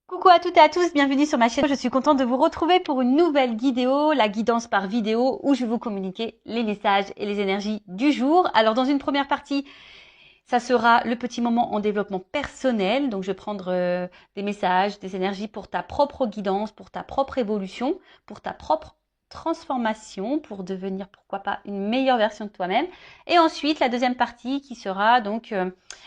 Coucou à toutes et à tous, bienvenue sur ma chaîne. Je suis contente de vous retrouver pour une nouvelle vidéo, la guidance par vidéo, où je vais vous communiquer les messages et les énergies du jour. Alors dans une première partie, ça sera le petit moment en développement personnel. Donc je vais prendre des messages, des énergies pour ta propre guidance, pour ta propre évolution, pour ta propre transformation, pour devenir pourquoi pas une meilleure version de toi-même. Et ensuite la deuxième partie qui sera donc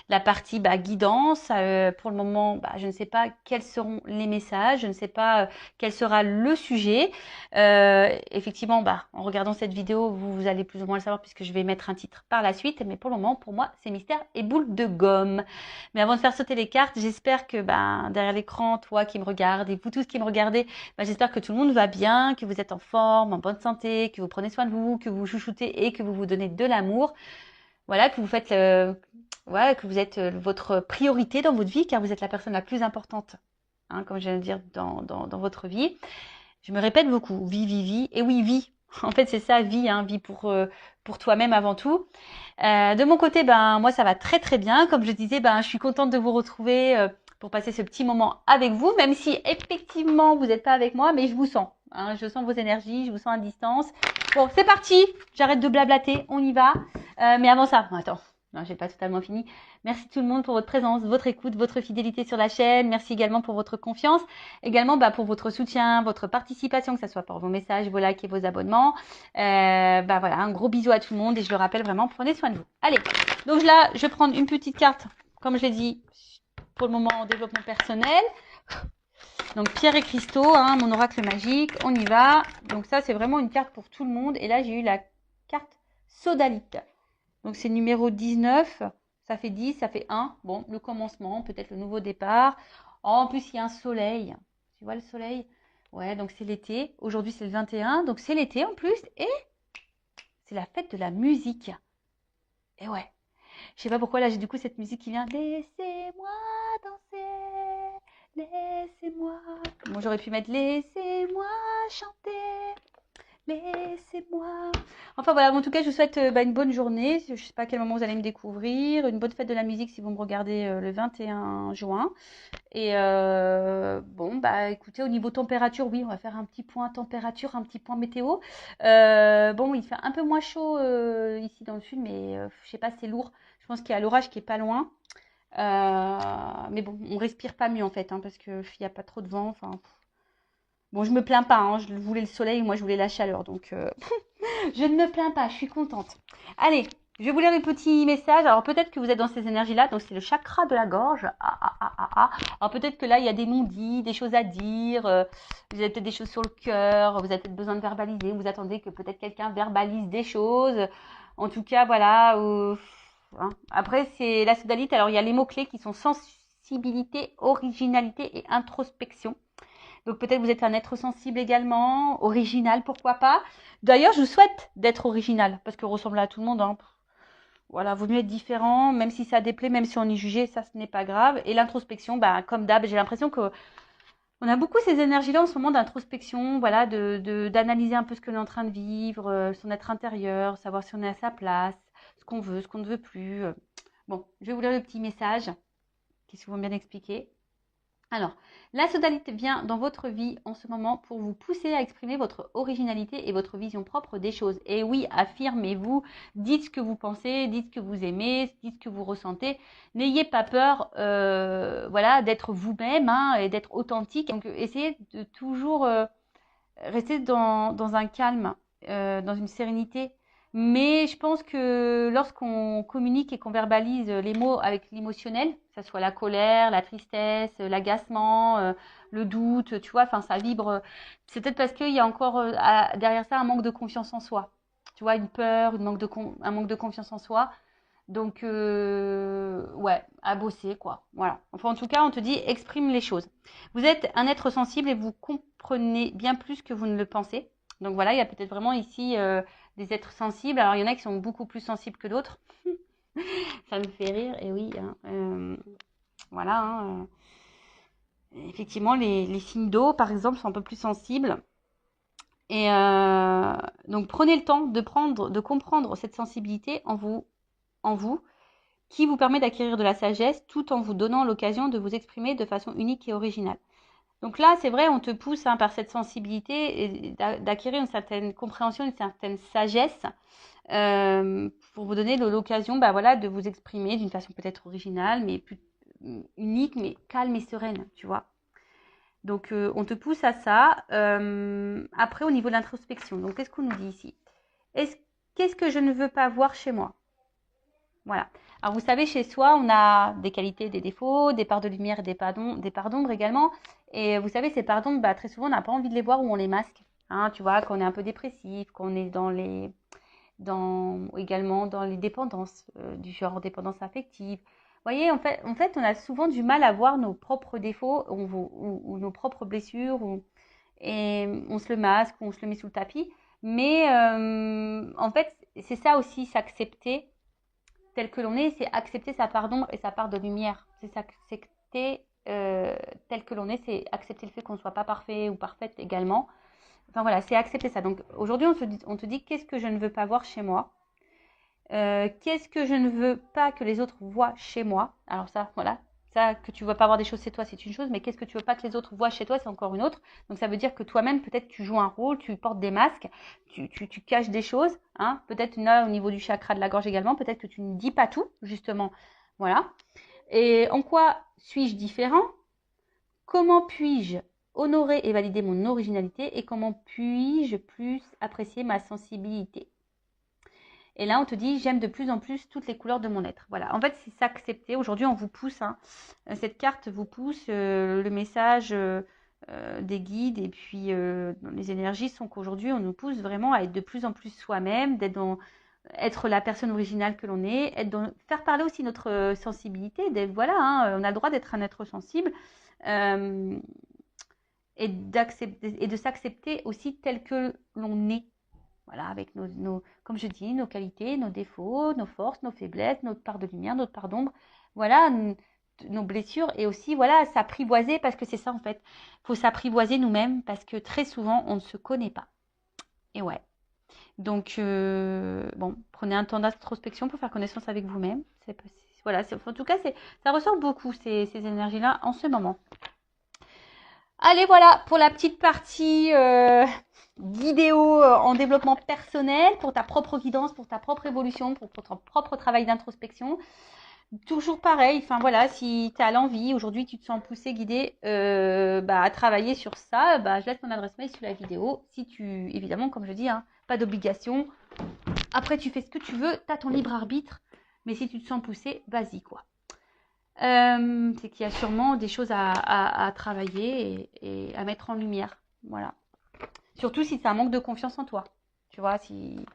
la partie guidance. Pour le moment, je ne sais pas quels seront les messages, je ne sais pas quel sera le sujet. Effectivement, en regardant cette vidéo, vous allez plus ou moins le savoir puisque je vais mettre un titre par la suite. Mais pour le moment, pour moi, c'est mystère et boule de gomme. Mais avant de faire sauter les cartes, j'espère que derrière l'écran, toi qui me regardes et vous tous qui me regardez, j'espère que tout le monde va bien, que vous êtes en forme, en bonne santé, que vous prenez soin de vous, que vous chouchoutez et que vous vous donnez de l'amour. Voilà, que vous faites que vous êtes votre priorité dans votre vie, car vous êtes la personne la plus importante, comme je viens de dire, dans votre vie. Je me répète beaucoup, vie, vie, vie. Et oui, vie. En fait, c'est ça, vie, vie pour toi-même avant tout. De mon côté, moi, ça va très, très bien. Comme je disais, je suis contente de vous retrouver pour passer ce petit moment avec vous, même si effectivement, vous n'êtes pas avec moi, mais je vous sens. Je sens vos énergies, je vous sens à distance. Bon, c'est parti. J'arrête de blablater, on y va. Mais avant ça, attends, non, j'ai pas totalement fini. Merci tout le monde pour votre présence, votre écoute, votre fidélité sur la chaîne. Merci également pour votre confiance, également pour votre soutien, votre participation, que ce soit pour vos messages, vos likes et vos abonnements. Voilà, un gros bisou à tout le monde et je le rappelle vraiment, prenez soin de vous. Allez, donc là, je vais prendre une petite carte, comme je l'ai dit, pour le moment en développement personnel. Donc pierre et cristaux, mon oracle magique, on y va. Donc ça, c'est vraiment une carte pour tout le monde. Et là, j'ai eu la carte sodalite. Donc c'est numéro 19, ça fait 10, ça fait 1. Bon, le commencement, peut-être le nouveau départ. Oh, en plus, il y a un soleil. Tu vois le soleil? Ouais, donc c'est l'été. Aujourd'hui, c'est le 21, donc c'est l'été en plus. Et c'est la fête de la musique. Et ouais, je sais pas pourquoi là, j'ai du coup cette musique qui vient. Laissez-moi danser, laissez-moi. Bon, j'aurais pu mettre laissez-moi chanter. Laissez-moi. Enfin voilà, en tout cas, je vous souhaite une bonne journée. Je ne sais pas à quel moment vous allez me découvrir. Une bonne fête de la musique si vous me regardez le 21 juin. Et écoutez, au niveau température, oui, on va faire un petit point température, un petit point météo. Il fait un peu moins chaud ici dans le sud, mais je sais pas, c'est lourd. Je pense qu'il y a l'orage qui est pas loin. Mais bon, on respire pas mieux en fait, parce qu'il n'y a pas trop de vent. Enfin, bon, je me plains pas, je voulais le soleil, moi je voulais la chaleur, donc je ne me plains pas, je suis contente. Allez, je vais vous lire les petits messages. Alors peut-être que vous êtes dans ces énergies-là, donc c'est le chakra de la gorge. Alors peut-être que là, il y a des non-dits, des choses à dire, vous avez peut-être des choses sur le cœur, vous avez peut-être besoin de verbaliser, vous attendez que peut-être quelqu'un verbalise des choses. En tout cas, voilà. Après, c'est la sodalite. Alors il y a les mots-clés qui sont sensibilité, originalité et introspection. Donc peut-être vous êtes un être sensible également, original, pourquoi pas. D'ailleurs, je vous souhaite d'être original, parce que ressembler à tout le monde, voilà, vaut mieux être différent, même si ça déplaît, même si on est jugé, ça ce n'est pas grave. Et l'introspection, comme d'hab, j'ai l'impression que on a beaucoup ces énergies-là en ce moment d'introspection, voilà, d'analyser un peu ce que l'on est en train de vivre, son être intérieur, savoir si on est à sa place, ce qu'on veut, ce qu'on ne veut plus. Bon, je vais vous lire le petit message qui se vont bien expliquer. Alors, la sodalite vient dans votre vie en ce moment pour vous pousser à exprimer votre originalité et votre vision propre des choses. Et oui, affirmez-vous, dites ce que vous pensez, dites ce que vous aimez, dites ce que vous ressentez. N'ayez pas peur d'être vous-même et d'être authentique. Donc, essayez de toujours rester dans un calme, dans une sérénité. Mais je pense que lorsqu'on communique et qu'on verbalise les mots avec l'émotionnel, que ce soit la colère, la tristesse, l'agacement, le doute, tu vois, ça vibre. C'est peut-être parce qu'il y a encore derrière ça un manque de confiance en soi. Tu vois, une peur, un manque de confiance en soi. Donc, ouais, à bosser, quoi. Voilà. Enfin, en tout cas, on te dit, exprime les choses. Vous êtes un être sensible et vous comprenez bien plus que vous ne le pensez. Donc voilà, il y a peut-être vraiment ici des êtres sensibles. Alors, il y en a qui sont beaucoup plus sensibles que d'autres. Ça me fait rire, et oui. Voilà. Effectivement, les signes d'eau, par exemple, sont un peu plus sensibles. Et donc, prenez le temps de comprendre cette sensibilité en vous, qui vous permet d'acquérir de la sagesse tout en vous donnant l'occasion de vous exprimer de façon unique et originale. Donc là, c'est vrai, on te pousse hein, par cette sensibilité et d'acquérir une certaine compréhension, une certaine sagesse pour vous donner l'occasion bah, voilà, de vous exprimer d'une façon peut-être originale, mais plus unique, mais calme et sereine, tu vois. Donc, on te pousse à ça. Après, au niveau de l'introspection, donc qu'est-ce qu'on nous dit ici? Qu'est-ce que je ne veux pas voir chez moi? Voilà. Alors, vous savez, chez soi, on a des qualités, des défauts, des parts de lumière et des parts d'ombre également. Et vous savez, ces parts d'ombre, bah, très souvent, on n'a pas envie de les voir ou on les masque. Hein, tu vois, quand on est un peu dépressif, quand on est également dans les dépendances, du genre dépendance affective. Vous voyez, en fait, on a souvent du mal à voir nos propres défauts ou nos propres blessures, et on se le masque, ou on se le met sous le tapis. Mais en fait, c'est ça aussi, s'accepter tel que l'on est, c'est accepter sa part d'ombre et sa part de lumière. C'est s'accepter tel que l'on est, c'est accepter le fait qu'on ne soit pas parfait ou parfaite également. Enfin voilà, c'est accepter ça. Donc aujourd'hui, on te dit qu'est-ce que je ne veux pas voir chez moi. Qu'est-ce que je ne veux pas que les autres voient chez moi. Alors ça, voilà, ça que tu ne veux pas voir des choses chez toi, c'est une chose, mais qu'est-ce que tu veux pas que les autres voient chez toi, c'est encore une autre. Donc ça veut dire que toi-même, peut-être tu joues un rôle, tu portes des masques, tu caches des choses. Hein. Peut-être là, au niveau du chakra de la gorge également, peut-être que tu ne dis pas tout, justement. Voilà. Et en quoi suis-je différent? Comment puis-je honorer et valider mon originalité et comment puis-je plus apprécier ma sensibilité? Et là, on te dit, j'aime de plus en plus toutes les couleurs de mon être. Voilà, en fait, c'est s'accepter. Aujourd'hui, on vous pousse, hein. Cette carte vous pousse, le message des guides et puis les énergies sont qu'aujourd'hui, on nous pousse vraiment à être de plus en plus soi-même, être la personne originale que l'on est, faire parler aussi notre sensibilité. Voilà, hein, on a le droit d'être un être sensible. Euh, et de s'accepter aussi tel que l'on est. Voilà, avec comme je dis, nos qualités, nos défauts, nos forces, nos faiblesses, notre part de lumière, notre part d'ombre. Voilà, nos blessures et aussi, voilà, s'apprivoiser parce que c'est ça en fait. Il faut s'apprivoiser nous-mêmes parce que très souvent, on ne se connaît pas. Et ouais. Donc, bon, prenez un temps d'introspection pour faire connaissance avec vous-même. Voilà, en tout cas, ça ressort beaucoup ces énergies-là en ce moment. Allez, voilà pour la petite partie vidéo en développement personnel, pour ta propre guidance, pour ta propre évolution, pour ton propre travail d'introspection. Toujours pareil, enfin voilà, si tu as l'envie, aujourd'hui tu te sens poussé, guidé à travailler sur ça, je laisse mon adresse mail sous la vidéo. Si évidemment, comme je dis, hein, pas d'obligation. Après, tu fais ce que tu veux, tu as ton libre arbitre, mais si tu te sens poussé, vas-y quoi. C'est qu'il y a sûrement des choses à travailler et à mettre en lumière. Voilà. Surtout si c'est un manque de confiance en toi. Tu vois, si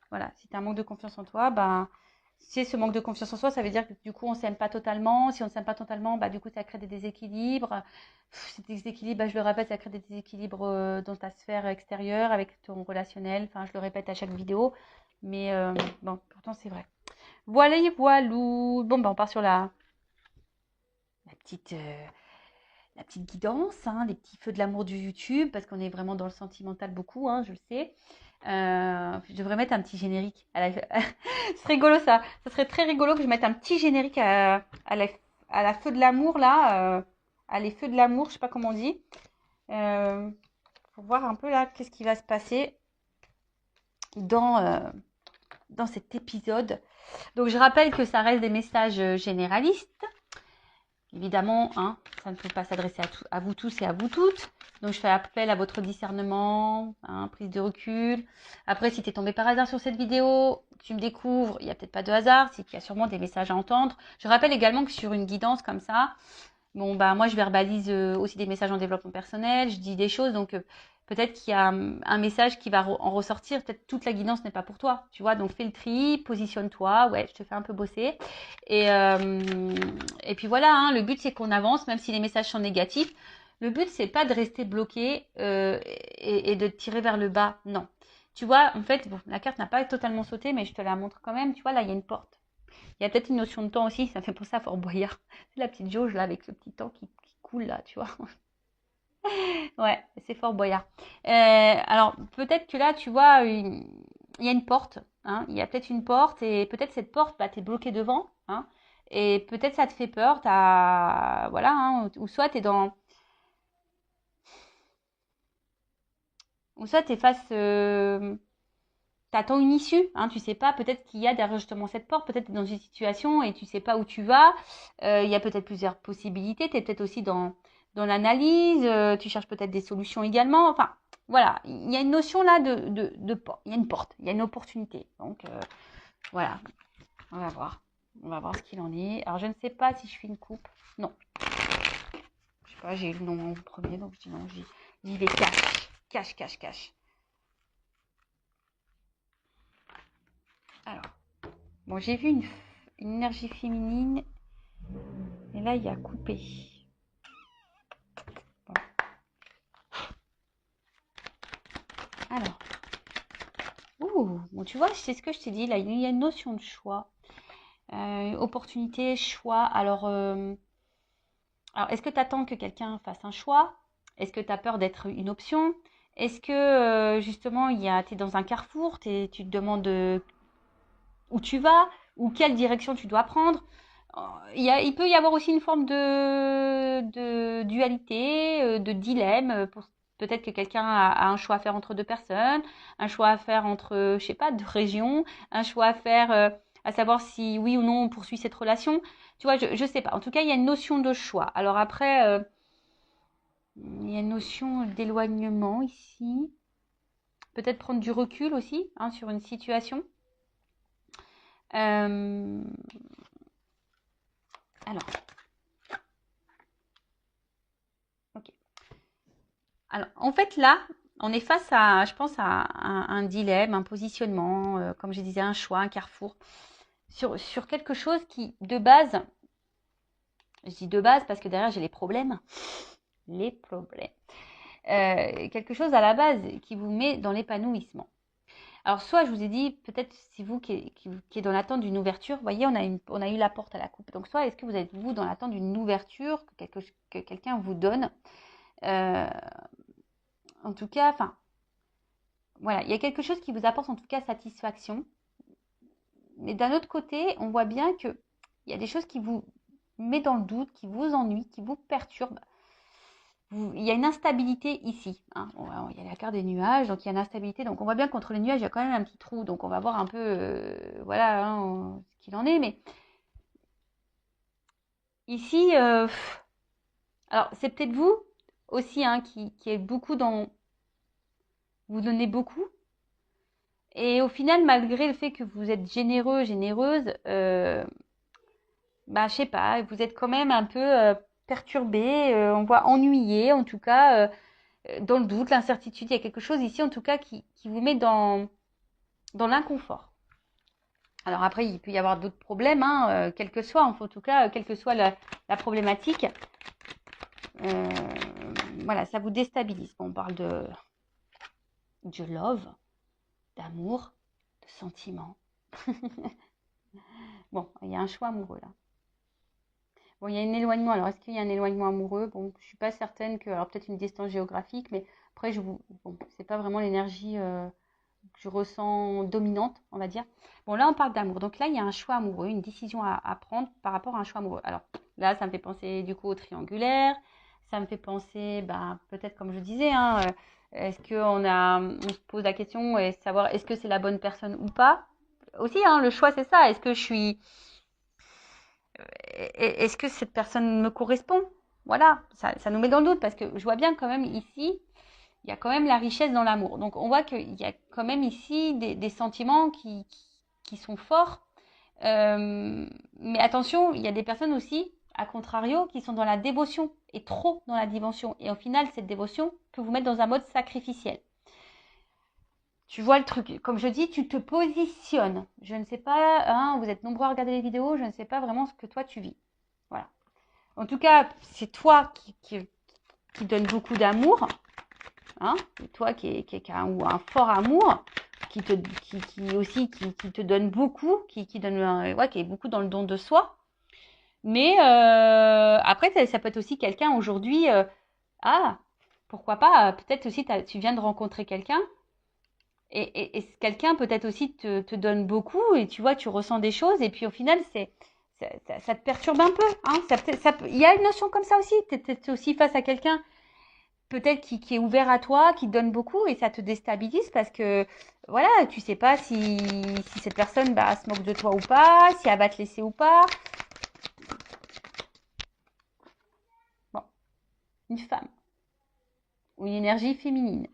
tu as un manque de confiance en toi, si ce manque de confiance en soi, ça veut dire que du coup, on ne s'aime pas totalement. Si on ne s'aime pas totalement, du coup, ça crée des déséquilibres. Ces déséquilibres, je le répète, ça crée des déséquilibres dans ta sphère extérieure, avec ton relationnel. Enfin, je le répète à chaque vidéo. Mais bon, pourtant, c'est vrai. Voilà, voilou. Bon, on part sur la petite guidance, hein, les petits feux de l'amour du YouTube, parce qu'on est vraiment dans le sentimental beaucoup, hein, je le sais. Je devrais mettre un petit générique. C'est rigolo ça. Ça serait très rigolo que je mette un petit générique à la feu de l'amour là. À les feux de l'amour, je sais pas comment on dit. Pour voir un peu là qu'est-ce qui va se passer dans cet épisode. Donc je rappelle que ça reste des messages généralistes. Évidemment, hein, ça ne peut pas s'adresser à vous tous et à vous toutes. Donc, je fais appel à votre discernement, hein, prise de recul. Après, si tu es tombé par hasard sur cette vidéo, tu me découvres, il n'y a peut-être pas de hasard, c'est qu'il y a sûrement des messages à entendre. Je rappelle également que sur une guidance comme ça, moi, je verbalise aussi des messages en développement personnel, je dis des choses, donc peut-être qu'il y a un message qui va en ressortir. Peut-être toute la guidance n'est pas pour toi, tu vois. Donc, fais le tri, positionne-toi. Ouais, je te fais un peu bosser. Et puis voilà, hein, le but, c'est qu'on avance, même si les messages sont négatifs. Le but, c'est pas de rester bloqué et de tirer vers le bas. Non. Tu vois, en fait, bon, la carte n'a pas totalement sauté, mais je te la montre quand même. Tu vois, là, il y a une porte. Il y a peut-être une notion de temps aussi. Ça fait penser à Fort Boyard. C'est la petite jauge, là, avec le petit temps qui coule, là, tu vois. Ouais, c'est Fort Boyard. Alors, peut-être que là, tu vois, il y a une porte. Hein, il y a peut-être une porte et peut-être cette porte, tu es bloqué devant. Hein, et peut-être ça te fait peur. Voilà, hein, ou soit tu es dans... ou soit tu es face, t'attends une issue, hein, tu sais pas, peut-être qu'il y a derrière justement cette porte, peut-être tu es dans une situation et tu sais pas où tu vas, il y a peut-être plusieurs possibilités, tu es peut-être aussi dans l'analyse, tu cherches peut-être des solutions également, enfin, voilà, il y a une notion là de porte, il y a une porte, il y a une opportunité, donc voilà, on va voir ce qu'il en est. Alors je ne sais pas si je fais une coupe, non, je sais pas, j'ai eu le nom en premier, donc je dis non, j'y vais cache. Alors, bon, j'ai vu une énergie féminine, et là, il y a coupé. Bon. Alors, bon, tu vois, c'est ce que je t'ai dit, là, il y a une notion de choix. Opportunité, choix. Alors est-ce que tu attends que quelqu'un fasse un choix? Est-ce que tu as peur d'être une option? Est-ce que, justement, tu es dans un carrefour, tu te demandes où tu vas, ou quelle direction tu dois prendre? Il peut y avoir aussi une forme de dualité, de dilemme. Peut-être que quelqu'un a un choix à faire entre deux personnes, un choix à faire entre, je sais pas, deux régions, un choix à faire, à savoir si oui ou non on poursuit cette relation. Tu vois, je sais pas. En tout cas, il y a une notion de choix. Alors après, il y a une notion d'éloignement ici. Peut-être prendre du recul aussi, hein, sur une situation. Alors, ok. Alors, en fait, là, on est face à, je pense, à un dilemme, un positionnement, comme je disais, un choix, un carrefour, sur quelque chose qui, de base, je dis de base parce que derrière, j'ai les problèmes. Les problèmes. Quelque chose à la base qui vous met dans l'épanouissement. Alors, soit je vous ai dit, peut-être c'est vous qui est dans l'attente d'une ouverture. Vous voyez, on a eu la porte à la coupe. Donc, soit est-ce que vous êtes, vous, dans l'attente d'une ouverture que quelqu'un vous donne. En tout cas, enfin, voilà, il y a quelque chose qui vous apporte en tout cas satisfaction. Mais d'un autre côté, on voit bien qu'il y a des choses qui vous mettent dans le doute, qui vous ennuient, qui vous perturbent. Il y a une instabilité ici. Hein. Il y a la carte des nuages, donc il y a une instabilité. Donc on voit bien qu'entre les nuages, il y a quand même un petit trou. Donc on va voir un peu voilà, hein, ce qu'il en est. Mais ici, alors c'est peut-être vous aussi hein, qui est beaucoup dans... Vous donnez beaucoup. Et au final, malgré le fait que vous êtes généreux, généreuse, bah, je sais pas, vous êtes quand même un peu perturbé, on voit ennuyé, en tout cas, dans le doute, l'incertitude. Il y a quelque chose ici, en tout cas, qui vous met dans l'inconfort. Alors après, il peut y avoir d'autres problèmes, hein, quel que soit, en tout cas, quelle que soit la problématique. Voilà, ça vous déstabilise. Bon, on parle de love, d'amour, de sentiment. Bon, il y a un choix amoureux là. Bon, il y a un éloignement. Alors, est-ce qu'il y a un éloignement amoureux? Bon, je suis pas certaine que... Alors, peut-être une distance géographique, mais après, bon, c'est pas vraiment l'énergie que je ressens dominante, on va dire. Bon, là, on parle d'amour. Donc là, il y a un choix amoureux, une décision à prendre par rapport à un choix amoureux. Alors, là, ça me fait penser, du coup, au triangulaire. Ça me fait penser, ben, peut-être, comme je disais, hein, est-ce on se pose la question et savoir est-ce que c'est la bonne personne ou pas? Aussi, hein, le choix, c'est ça. Est-ce que cette personne me correspond? Voilà, ça nous met dans le doute parce que je vois bien quand même ici, il y a quand même la richesse dans l'amour. Donc on voit qu'il y a quand même ici des sentiments qui sont forts. Mais attention, il y a des personnes aussi, à contrario, qui sont dans la dévotion et trop dans la dévotion. Et au final, cette dévotion peut vous mettre dans un mode sacrificiel. Tu vois le truc, comme je dis, tu te positionnes. Je ne sais pas, hein, vous êtes nombreux à regarder les vidéos, je ne sais pas vraiment ce que toi tu vis. Voilà. En tout cas, c'est toi qui donne beaucoup d'amour, hein, toi qui a un fort amour, qui aussi qui te donne beaucoup, qui donne ouais, qui est beaucoup dans le don de soi. Mais après, ça peut être aussi quelqu'un aujourd'hui. Ah, pourquoi pas? Peut-être aussi tu viens de rencontrer quelqu'un. Et quelqu'un peut-être aussi te donne beaucoup et tu vois, tu ressens des choses et puis au final, ça te perturbe un peu. Hein, il y a une notion comme ça aussi. Tu es aussi face à quelqu'un peut-être qui est ouvert à toi, qui te donne beaucoup et ça te déstabilise parce que voilà, tu sais pas si cette personne se moque de toi ou pas, si elle va te laisser ou pas. Bon, une femme ou une énergie féminine.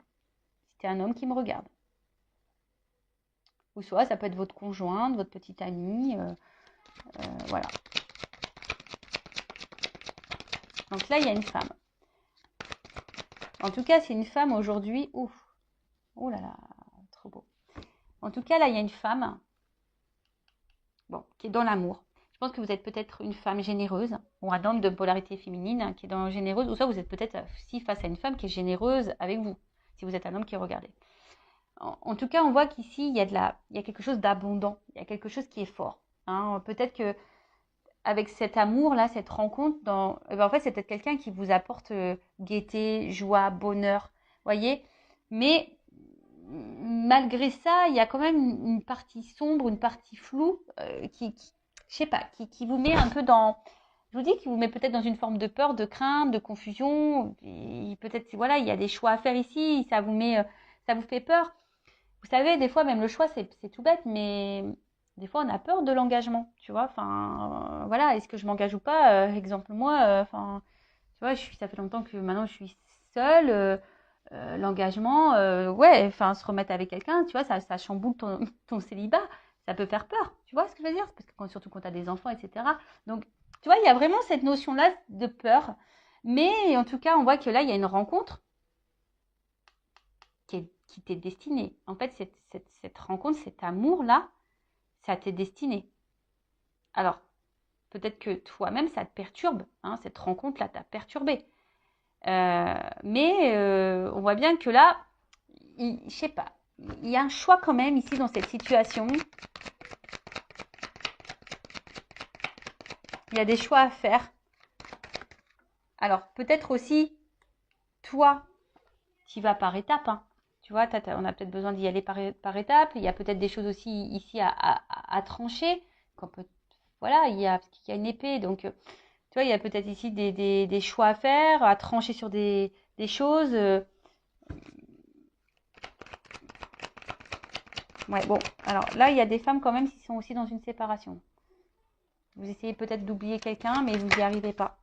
Si t'es un homme qui me regarde. Ou soit ça peut être votre conjointe, votre petite amie, voilà. Donc là, il y a une femme. En tout cas, c'est une femme aujourd'hui. Ouf, oh là là, trop beau. En tout cas, là, il y a une femme, bon, qui est dans l'amour. Je pense que vous êtes peut-être une femme généreuse, ou un homme de polarité féminine qui est dans généreuse, ou soit vous êtes peut-être aussi face à une femme qui est généreuse avec vous, si vous êtes un homme qui regardez. En tout cas, on voit qu'ici, il y a quelque chose d'abondant, il y a quelque chose qui est fort. Hein. Peut-être que avec cet amour-là, cette rencontre, en fait, c'est peut-être quelqu'un qui vous apporte gaieté, joie, bonheur, voyez. Mais malgré ça, il y a quand même une partie sombre, une partie floue je sais pas, qui vous met un peu je vous dis, qui vous met peut-être dans une forme de peur, de crainte, de confusion. Peut-être, voilà, il y a des choix à faire ici, ça vous fait peur. Vous savez, des fois, même le choix, c'est tout bête, mais des fois, on a peur de l'engagement, tu vois. Enfin, voilà, est-ce que je m'engage ou pas Exemple, moi, enfin, tu vois, ça fait longtemps que maintenant je suis seule. L'engagement, ouais, enfin, se remettre avec quelqu'un, tu vois, ça chamboule ton célibat. Ça peut faire peur, tu vois ce que je veux dire? Parce que surtout quand tu as des enfants, etc. Donc, tu vois, il y a vraiment cette notion-là de peur. Mais en tout cas, on voit que là, il y a une rencontre qui t'est destinée. En fait, cette rencontre, cet amour-là, ça t'est destiné. Alors, peut-être que toi-même, ça te perturbe. Hein, cette rencontre-là t'a perturbé. Mais on voit bien que là, je sais pas, il y a un choix quand même ici dans cette situation. Il y a des choix à faire. Alors, peut-être aussi, toi, tu vas par étapes. Hein. Tu vois, on a peut-être besoin d'y aller par étapes. Il y a peut-être des choses aussi ici à trancher. Voilà, il y a une épée. Donc, tu vois, il y a peut-être ici des choix à faire, à trancher sur des choses. Ouais, bon, alors là, il y a des femmes quand même qui sont aussi dans une séparation. Vous essayez peut-être d'oublier quelqu'un, mais vous n'y arrivez pas.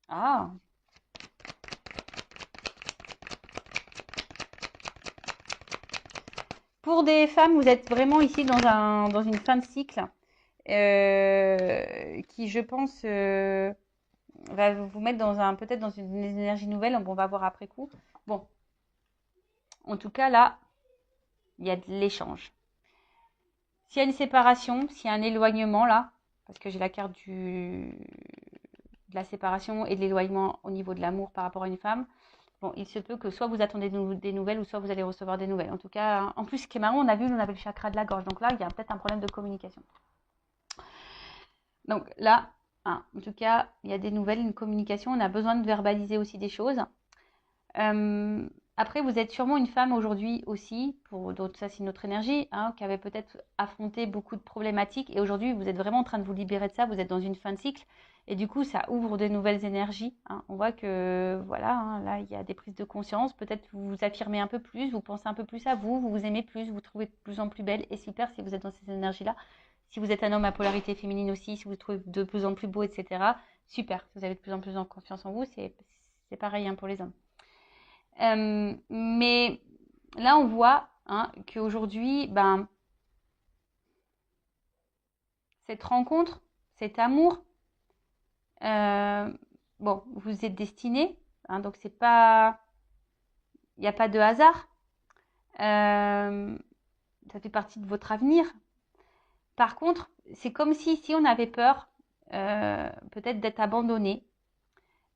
Ah, pour des femmes, vous êtes vraiment ici dans une fin de cycle qui, je pense, va vous mettre peut-être dans une énergie nouvelle. On va voir après coup. Bon, en tout cas, là, il y a de l'échange. S'il y a une séparation, s'il y a un éloignement là, parce que j'ai la carte de la séparation et de l'éloignement au niveau de l'amour par rapport à une femme, bon, il se peut que soit vous attendez des nouvelles ou soit vous allez recevoir des nouvelles. En tout cas, en plus, ce qui est marrant, on avait le chakra de la gorge. Donc là, il y a peut-être un problème de communication. Donc là, en tout cas, il y a des nouvelles, une communication. On a besoin de verbaliser aussi des choses. Après, vous êtes sûrement une femme aujourd'hui aussi, donc ça c'est notre énergie, hein, qui avait peut-être affronté beaucoup de problématiques et aujourd'hui vous êtes vraiment en train de vous libérer de ça, vous êtes dans une fin de cycle et du coup ça ouvre de nouvelles énergies. Hein. On voit que voilà, hein, là il y a des prises de conscience, peut-être vous vous affirmez un peu plus, vous pensez un peu plus à vous, vous vous aimez plus, vous vous trouvez de plus en plus belle et super si vous êtes dans ces énergies-là. Si vous êtes un homme à polarité féminine aussi, si vous vous trouvez de plus en plus beau, etc. Super, si vous avez de plus en plus en confiance en vous, c'est pareil hein, pour les hommes. Mais là, on voit hein, qu'aujourd'hui, cette rencontre, cet amour, bon, vous êtes destinés, hein, donc c'est pas, il n'y a pas de hasard. Ça fait partie de votre avenir. Par contre, c'est comme si on avait peur, peut-être d'être abandonné.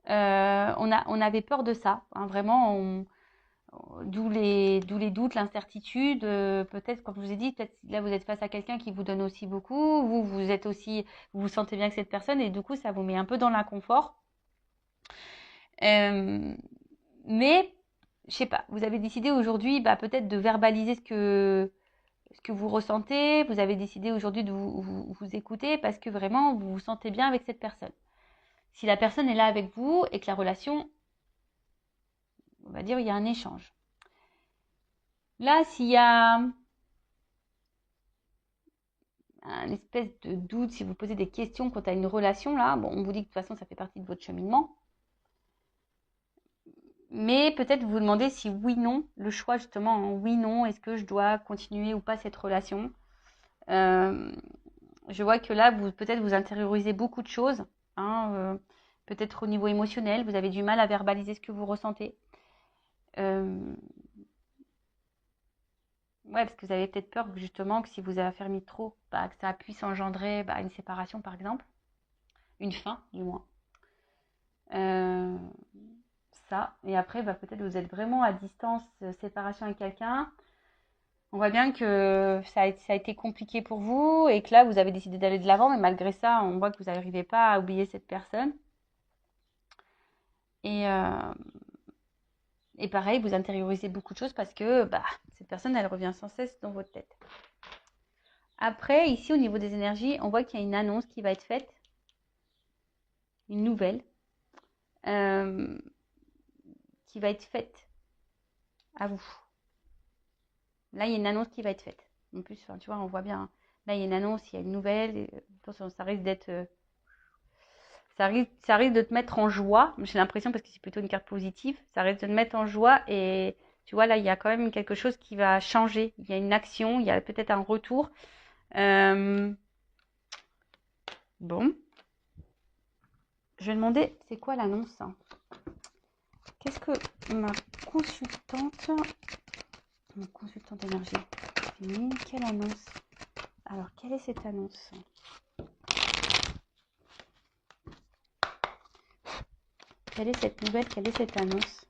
On avait peur de ça, hein, vraiment. D'où les doutes, l'incertitude. Peut-être, comme je vous ai dit, peut-être là vous êtes face à quelqu'un qui vous donne aussi beaucoup. Vous vous sentez bien avec cette personne et du coup ça vous met un peu dans l'inconfort. Mais je sais pas, vous avez décidé aujourd'hui peut-être de verbaliser ce que vous ressentez. Vous avez décidé aujourd'hui de vous écouter parce que vraiment vous vous sentez bien avec cette personne. si la personne est là avec vous et que la relation, on va dire, il y a un échange. Là, s'il y a un espèce de doute, si vous posez des questions quant à une relation, là, bon, on vous dit que de toute façon, ça fait partie de votre cheminement. Mais peut-être vous demandez si oui, non, le choix justement, hein, oui, non, est-ce que je dois continuer ou pas cette relation. Je vois que là, peut-être vous intériorisez beaucoup de choses, hein, peut-être au niveau émotionnel, vous avez du mal à verbaliser ce que vous ressentez. Ouais, parce que vous avez peut-être peur justement que si vous affermissez trop, bah, que ça puisse engendrer une séparation par exemple, une fin du moins. Ça, et après peut-être vous êtes vraiment à distance, séparation avec quelqu'un. On voit bien que ça a été compliqué pour vous et que là vous avez décidé d'aller de l'avant, mais malgré ça on voit que vous n'arrivez pas à oublier cette personne. Et pareil, vous intériorisez beaucoup de choses parce que cette personne elle revient sans cesse dans votre tête. Après, ici au niveau des énergies, on voit qu'il y a une annonce qui va être faite, une nouvelle, qui va être faite à vous. Là, il y a une annonce qui va être faite. En plus, tu vois, on voit bien. Là, il y a une annonce, il y a une nouvelle. Attention, ça risque d'être... ça risque de te mettre en joie. J'ai l'impression, parce que c'est plutôt une carte positive, ça risque de te mettre en joie. Et tu vois, là, il y a quand même quelque chose qui va changer. Il y a une action, il y a peut-être un retour. Bon. Je vais demander, c'est quoi l'annonce? Qu'est-ce que ma consultante énergie, quelle annonce? Alors, quelle est cette annonce? Quelle est cette nouvelle? Quelle est cette annonce?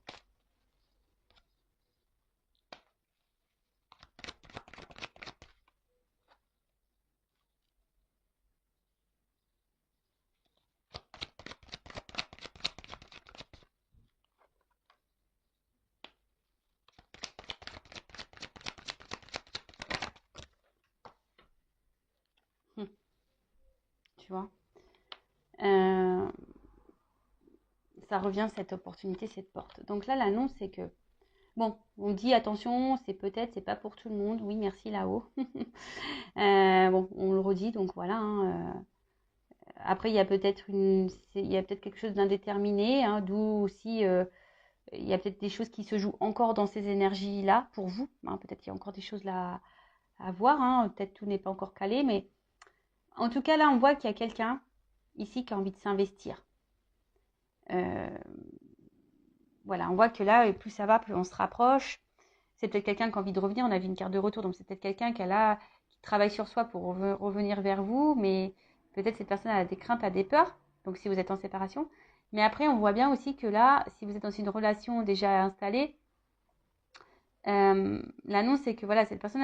Tu vois, ça revient, cette opportunité, cette porte. Donc là, l'annonce, c'est que, bon, on dit attention, c'est pas pour tout le monde. Oui, merci là-haut. Bon, on le redit, donc voilà. Après, il y a peut-être quelque chose d'indéterminé, hein, d'où aussi, il y a peut-être des choses qui se jouent encore dans ces énergies-là pour vous. Hein, peut-être qu'il y a encore des choses là à voir. Hein, peut-être tout n'est pas encore calé, mais en tout cas, là, on voit qu'il y a quelqu'un ici qui a envie de s'investir. Voilà, on voit que là, plus ça va, plus on se rapproche. C'est peut-être quelqu'un qui a envie de revenir. On a vu une carte de retour, donc c'est peut-être quelqu'un qui travaille sur soi pour revenir vers vous, mais peut-être cette personne a des craintes, a des peurs, donc si vous êtes en séparation. Mais après, on voit bien aussi que là, si vous êtes dans une relation déjà installée, l'annonce, c'est que voilà, cette personne,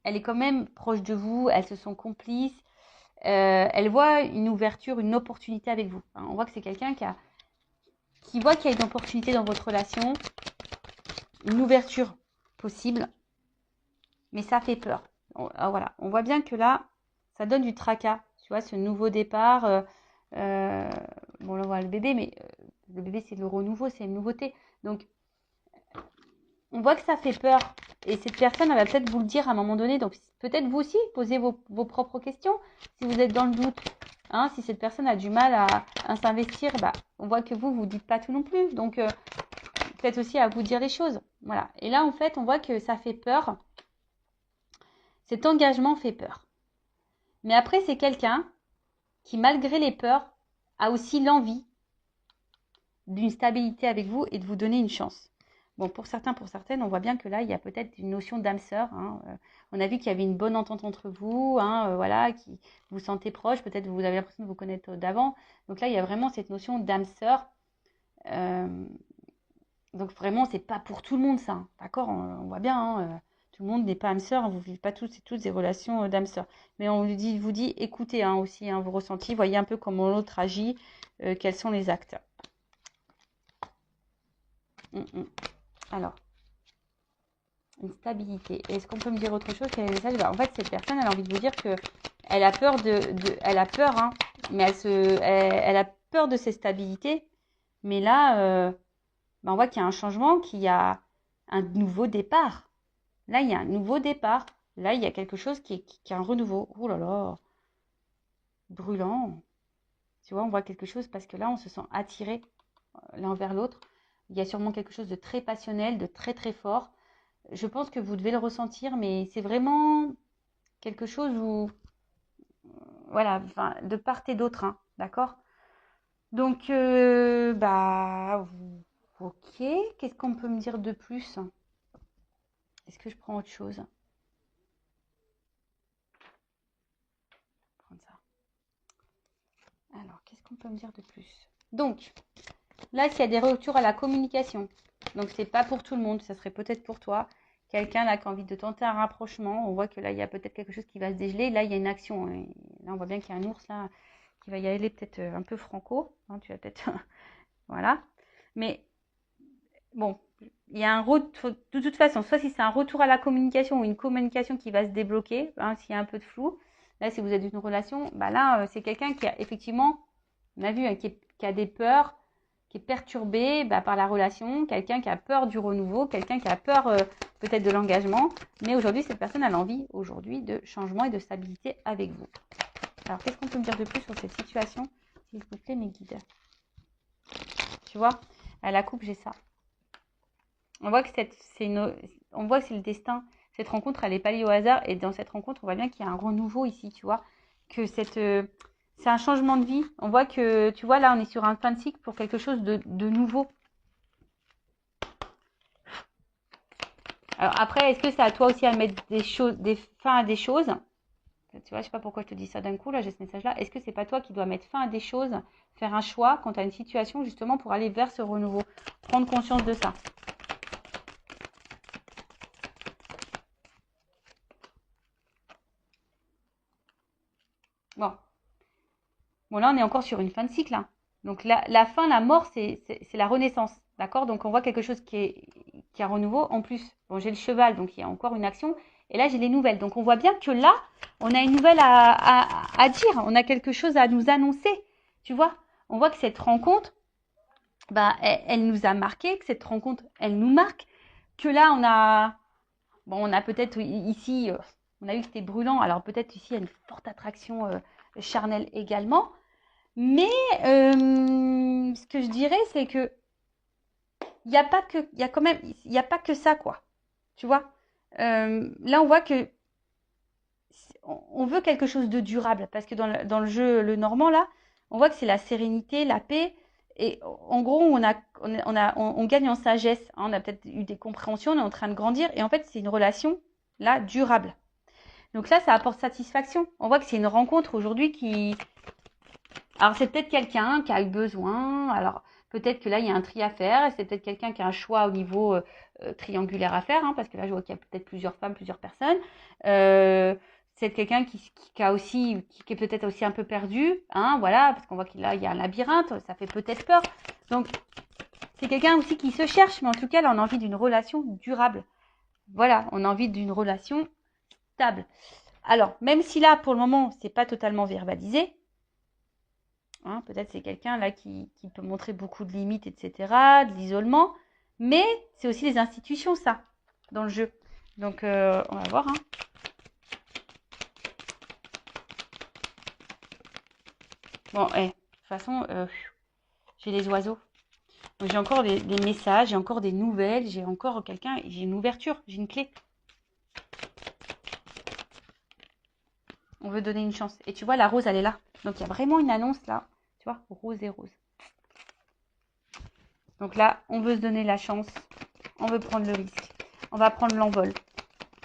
elle est quand même proche de vous, elles se sont complices, elle voit une ouverture, une opportunité avec vous. On voit que c'est quelqu'un qui voit qu'il y a une opportunité dans votre relation, une ouverture possible, mais ça fait peur. Voilà, on voit bien que là, ça donne du tracas, tu vois, ce nouveau départ. Bon, là, on voit le bébé, mais le bébé, c'est le renouveau, c'est une nouveauté. Donc, on voit que ça fait peur. Et cette personne, elle va peut-être vous le dire à un moment donné. Donc, peut-être vous aussi, posez vos propres questions si vous êtes dans le doute. Hein, si cette personne a du mal à s'investir, on voit que vous dites pas tout non plus. Donc, peut-être aussi à vous dire les choses. Voilà. Et là, en fait, on voit que ça fait peur. Cet engagement fait peur. Mais après, c'est quelqu'un qui, malgré les peurs, a aussi l'envie d'une stabilité avec vous et de vous donner une chance. Bon, pour certains, pour certaines, on voit bien que là, il y a peut-être une notion d'âme sœur. Hein. On a vu qu'il y avait une bonne entente entre vous, hein, voilà, qui vous vous sentez proche. Peut-être vous avez l'impression de vous connaître d'avant. Donc là, il y a vraiment cette notion d'âme sœur. Donc vraiment, c'est pas pour tout le monde ça. Hein. D'accord, on voit bien. Hein, tout le monde n'est pas âme sœur. Vous ne vivez pas toutes des relations d'âme sœur. Mais on vous dit, écoutez hein, aussi hein, vos ressentis. Voyez un peu comment l'autre agit. Quels sont les actes. Alors, une stabilité. Est-ce qu'on peut me dire autre chose? Quel est le message? En fait, cette personne, elle a envie de vous dire que elle a peur elle a peur, hein, mais elle a peur de cette stabilité. Mais là, on voit qu'il y a un changement, qu'il y a un nouveau départ. Là, il y a un nouveau départ. Là, il y a quelque chose qui est un renouveau. Oh là là, brûlant. Tu vois, on voit quelque chose parce que là, on se sent attiré l'un vers l'autre. Il y a sûrement quelque chose de très passionnel, de très très fort. Je pense que vous devez le ressentir, mais c'est vraiment quelque chose où, voilà, enfin, de part et d'autre, hein, d'accord? Donc, ok. Qu'est-ce qu'on peut me dire de plus? Est-ce que je prends autre chose? Prendre ça. Alors, qu'est-ce qu'on peut me dire de plus? Donc, là, s'il y a des retours à la communication, donc c'est pas pour tout le monde, ça serait peut-être pour toi. Quelqu'un là qui a envie de tenter un rapprochement, on voit que là, il y a peut-être quelque chose qui va se dégeler. Là, il y a une action. Et là, on voit bien qu'il y a un ours là qui va y aller peut-être un peu franco. Hein, tu vas peut-être... voilà. Mais bon, il y a un retour, de toute façon, soit si c'est un retour à la communication ou une communication qui va se débloquer, hein, s'il y a un peu de flou. Là, si vous êtes dans une relation, bah là, c'est quelqu'un qui a effectivement, on a vu, hein, qui a des peurs, qui est perturbé par la relation, quelqu'un qui a peur du renouveau, quelqu'un qui a peur peut-être de l'engagement. Mais aujourd'hui, cette personne a l'envie aujourd'hui de changement et de stabilité avec vous. Alors, qu'est-ce qu'on peut me dire de plus sur cette situation? S'il vous plaît, mes guides. Tu vois, à la coupe, j'ai ça. On voit que on voit que c'est le destin. Cette rencontre, elle n'est pas liée au hasard. Et dans cette rencontre, on voit bien qu'il y a un renouveau ici, tu vois. Que c'est un changement de vie. On voit que, tu vois, là, on est sur un fin de cycle pour quelque chose de nouveau. Alors après, est-ce que c'est à toi aussi à mettre des fins à des choses? Tu vois, je sais pas pourquoi je te dis ça d'un coup, là, j'ai ce message-là. Est-ce que c'est pas toi qui dois mettre fin à des choses, faire un choix quand tu as une situation, justement, pour aller vers ce renouveau? Prendre conscience de ça. Bon. Bon, là, on est encore sur une fin de cycle, hein. Donc, la fin, la mort, c'est la renaissance. D'accord? Donc, on voit quelque chose qui est un renouveau. En plus, bon, j'ai le cheval, donc il y a encore une action. Et là, j'ai les nouvelles. Donc, on voit bien que là, on a une nouvelle à dire. On a quelque chose à nous annoncer. Tu vois? On voit que cette rencontre, elle nous a marqué, que cette rencontre, elle nous marque. Que là, on a peut-être ici, on a vu que c'était brûlant. Alors, peut-être ici, il y a une forte attraction charnelle également. Mais ce que je dirais, c'est que il y a pas que, il y a quand même, il y a pas que ça, quoi. Tu vois? Là, on voit que on veut quelque chose de durable parce que dans le jeu le normand là, on voit que c'est la sérénité, la paix. Et en gros, on gagne en sagesse, hein. On a peut-être eu des compréhensions, on est en train de grandir. Et en fait, c'est une relation là durable. Donc là, ça apporte satisfaction. On voit que c'est une rencontre aujourd'hui qui, alors, c'est peut-être quelqu'un qui a eu besoin. Alors, peut-être que là, il y a un tri à faire. Et c'est peut-être quelqu'un qui a un choix au niveau triangulaire à faire. Hein, parce que là, je vois qu'il y a peut-être plusieurs femmes, plusieurs personnes. C'est quelqu'un qui a aussi, qui est peut-être aussi un peu perdu. Hein, voilà, parce qu'on voit qu'il il y a un labyrinthe. Ça fait peut-être peur. Donc, c'est quelqu'un aussi qui se cherche. Mais en tout cas, là, on a envie d'une relation durable. Voilà, on a envie d'une relation stable. Alors, même si là, pour le moment, c'est pas totalement verbalisé, hein, peut-être c'est quelqu'un là qui peut montrer beaucoup de limites, etc., de l'isolement. Mais c'est aussi les institutions, ça, dans le jeu. Donc, on va voir. Hein. Bon, de toute façon, j'ai les oiseaux. J'ai encore des messages, j'ai encore des nouvelles, j'ai encore quelqu'un, j'ai une ouverture, j'ai une clé. On veut donner une chance. Et tu vois, la rose, elle est là. Donc, il y a vraiment une annonce là. Tu vois, rose et rose. Donc là, on veut se donner la chance. On veut prendre le risque. On va prendre l'envol.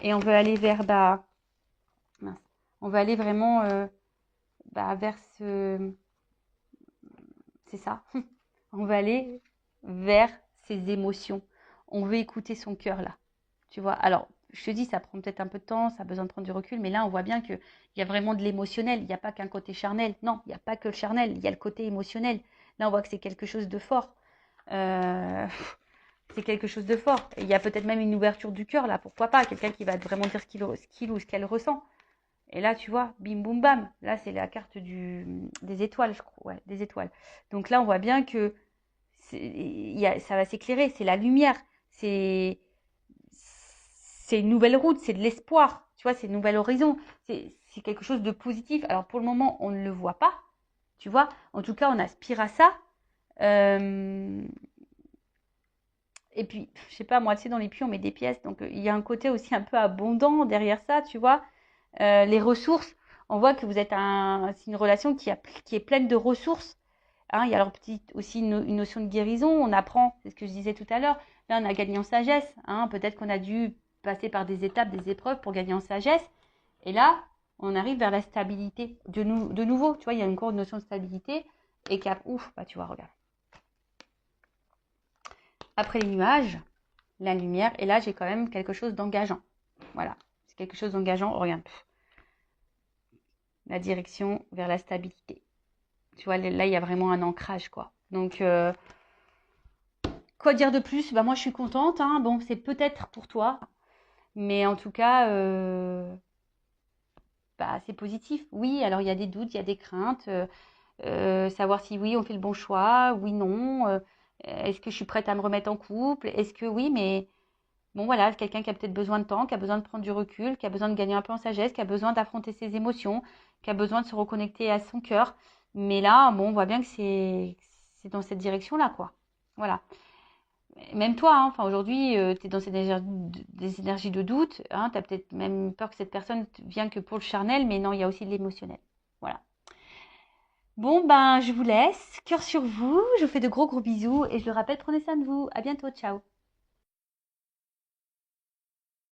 Et on veut aller vers, mince, on veut aller vraiment vers ce... C'est ça. On veut aller vers ses émotions. On veut écouter son cœur là. Tu vois, alors, je te dis, ça prend peut-être un peu de temps, ça a besoin de prendre du recul, mais là, on voit bien qu'il y a vraiment de l'émotionnel. Il n'y a pas qu'un côté charnel. Non, il n'y a pas que le charnel, il y a le côté émotionnel. Là, on voit que c'est quelque chose de fort. C'est quelque chose de fort. Et il y a peut-être même une ouverture du cœur là, pourquoi pas, quelqu'un qui va vraiment dire ce qu'il ou ce qu'elle ressent. Et là, tu vois, bim, boum, bam. Là, c'est la carte des étoiles, je crois. Ouais, des étoiles. Donc là, on voit bien que ça va s'éclairer. C'est la lumière. C'est une nouvelle route. C'est de l'espoir. Tu vois, c'est un nouvel horizon. C'est quelque chose de positif. Alors, pour le moment, on ne le voit pas. Tu vois, en tout cas, on aspire à ça. Et puis, je sais pas, moi, tu sais, dans les puits, on met des pièces. Donc, il y a un côté aussi un peu abondant derrière ça, tu vois. Les ressources, on voit que vous êtes c'est une relation qui est pleine de ressources. Hein, il y a alors aussi une notion de guérison. On apprend, c'est ce que je disais tout à l'heure. Là, on a gagné en sagesse. Hein, peut-être qu'on a dû passer par des étapes, des épreuves pour gagner en sagesse. Et là, on arrive vers la stabilité. De nouveau, tu vois, il y a encore une notion de stabilité. Et ouf, bah tu vois, regarde. Après les nuages, la lumière. Et là, j'ai quand même quelque chose d'engageant. Voilà, c'est quelque chose d'engageant. Regarde, la direction vers la stabilité. Tu vois, là, il y a vraiment un ancrage, quoi. Donc, quoi dire de plus? Bah, moi, je suis contente. Hein. Bon, c'est peut-être pour toi. Mais en tout cas, bah, c'est positif. Oui, alors il y a des doutes, il y a des craintes. Savoir si oui, on fait le bon choix, oui, non. Est-ce que je suis prête à me remettre en couple? Est-ce que oui, mais bon, voilà, quelqu'un qui a peut-être besoin de temps, qui a besoin de prendre du recul, qui a besoin de gagner un peu en sagesse, qui a besoin d'affronter ses émotions, qui a besoin de se reconnecter à son cœur. Mais là, bon, on voit bien que c'est dans cette direction-là, quoi. Voilà. Même toi, hein, enfin aujourd'hui, tu es dans des énergies de doute. Hein, tu as peut-être même peur que cette personne vienne que pour le charnel, mais non, il y a aussi de l'émotionnel. Voilà. Bon, ben, je vous laisse. Cœur sur vous. Je vous fais de gros bisous. Et je le rappelle, prenez soin de vous. À bientôt. Ciao.